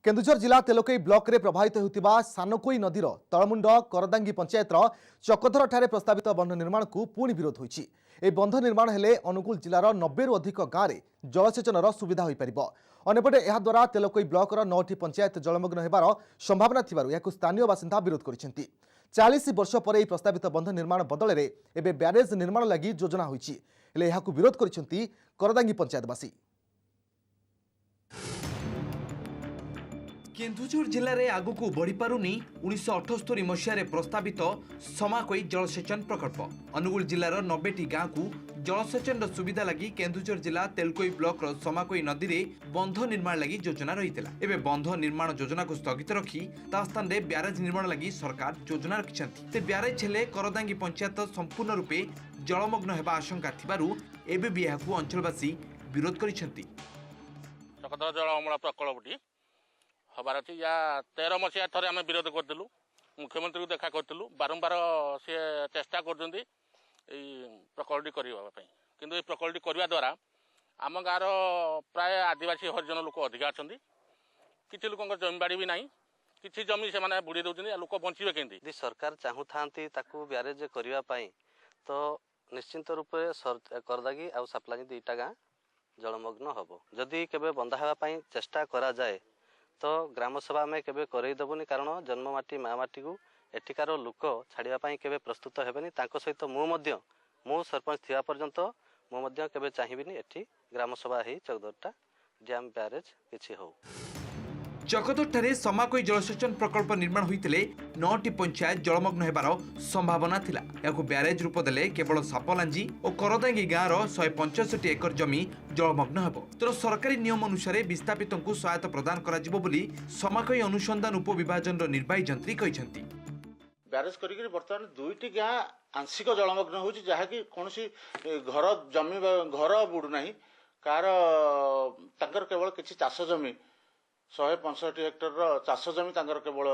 केन्दुझर जिला तेलकोई ब्लॉक रे प्रभावित होता सानकोई नदीर तलमुंड करदांगी पंचायतर चकधर ठारे प्रस्तावित बंध निर्माण को पुणी विरोध होइछि। ए बंध निर्माण हेले अनुगुल जिलार 90 रु अधिक गाँव में जलसेचनर सुविधा हो पार। अन्यपटे यह द्वारा तेलकोई ब्लॉकर 9टी पंचायत जलमग्न होबार संभावना थिबारु याकु स्थानीय बासिंदा विरोध करिसेंति। 40 वर्ष पर यह प्रस्तावित बंध निर्माण बदल में एवं ब्यारेज निर्माण लगी योजना होइछि, हेले याकु विरोध करिसेंति करदांगी पंचायतवासी। केन्दुझर जिले में आगक बढ़ी पारुनी 1978 मसीह प्रस्तावित समाकोई जलसेचन प्रकल्प। अनुगुल जिलार 90टी गाँव को जलसेचन सुविधा लगी केन्दुझर जिला तेलकोई ब्लॉक समाकोई नदी में बंध निर्माण लगी योजना रही। एवं बंध निर्माण योजना को स्थगित रखी ता स्थान में ब्यारेज निर्माण लगी सरकार योजना रखिछन्ति। ब्यारेज हेले करदांगी पंचायत संपूर्ण रूपे जलमग्न होगा आशंका थिबारु एबे भी यहाकु अंचलवासी विरोध करिसेंति। चकधर जल अमला प्रकल्पटी हबार अच्छी या 13 मसीहा थे आम विरोध करूँ, मुख्यमंत्री को देखा करूँ, बारंबार सी चेष्टा कर प्रकल्पटी करने किंतु प्रकल्पटी करने द्वारा आम गाँव प्राय आदिवासी हरिजन लोक अधिका अच्छा, किसी लोक जमी बाड़ी भी ना, किसी जमी से बुड़ी दौरान लोक बचे केमती। सरकार चाहू था ब्यारेज करने तो निश्चिंत रूप से करदागी आ सापलानी दुईटा गाँ जलमग्न हम। जदि केबे बंधा होगापी चेष्टा करा जाए तो ग्राम सभा में केबे करईदेबुनि, कारण जन्ममाटी माँ माटी को एठिकार लोक छाड़ापी केबे प्रस्तुत हेबेनि। तांको सहित मु सरपंच थिया पर्यंत मुझे केबे चाहिबिनि एठी ग्राम सभा ही चकधरटा डैम ब्यारेज किछि हो। चकधर समाकोई जलसेचन प्रकल्प निर्माण होते 9टी पंचायत जलमग्न होबार संभावना थिला। याकु ब्यारेज रूप देले केवल सापलांजी और करदांगी गाँवर 165 एकर जमी जलमग्न हेब। तर सरकारी नियम अनुसार विस्थापितों को सहायता प्रदान करा बोली समाकोई अनुसंधान उपविभाजन निर्वाही जंत्री कहिसेंति। ब्यारेज करिक बर्तमान 2टी गाँ आंशिक जलमग्न होछि, जहाँकि कौनसी घर जमी घर बुड़ू ना, कार तांकर केवल किछि चाष जमी 165 हेक्टर चाष जमी तांकर केवल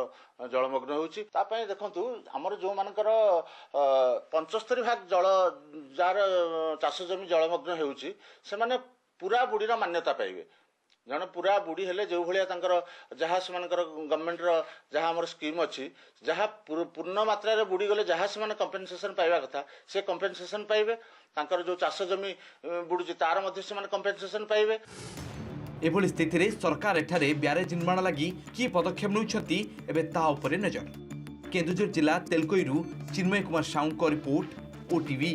जलमग्न होछि। तापई देखंतु हमर जो मानकर 75 भाग जल जार चाष जमी जलमग्न होछि से माने पूरा बुड़ीर मान्यता पाइबे। जन पूरा बुड़ी हेले जो भलिया तांकर जहाँ से गवर्नमेंट जहाँ हमर स्कीम अच्छी जहाँ पूर्ण मात्रा रे बुड़ी गले जहाँ से कंपेनसेशन पाइबा कथा से कंपेनसेशन पाइबे। तांकर जो चाष जमी बुड़ुची तार मध्य से कंपेनसेशन पाइबे। एभली स्थिति रे सरकार एठारे ब्यारेज निर्माण लगी की पदक्षेप नउछथि एबे ता उपरे नजर। केन्दुझर जिला तेलकोईरु चिन्मय कुमार साहू को रिपोर्ट, ओटीवी।